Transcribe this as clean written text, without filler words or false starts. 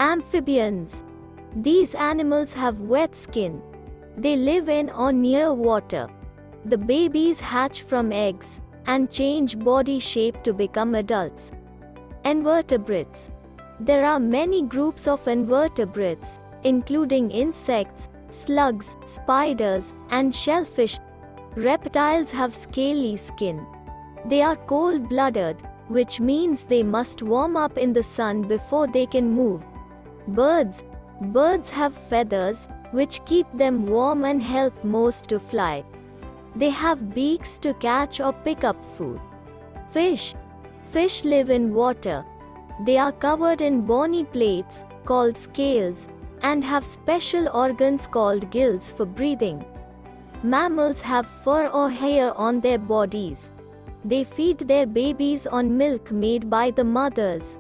Amphibians. These animals have wet skin. They live in or near water. The babies hatch from eggs and change body shape to become adults. Invertebrates. There are many groups of invertebrates, including insects, slugs, spiders, and shellfish. Reptiles have scaly skin. They are cold-blooded, which means they must warm up in the sun before they can move. Birds. Birds have feathers, which keep them warm and help most to fly. They have beaks to catch or pick up food. Fish. Fish live in water. They are covered in bony plates, called scales, and have special organs called gills for breathing. Mammals have fur or hair on their bodies. They feed their babies on milk made by the mothers.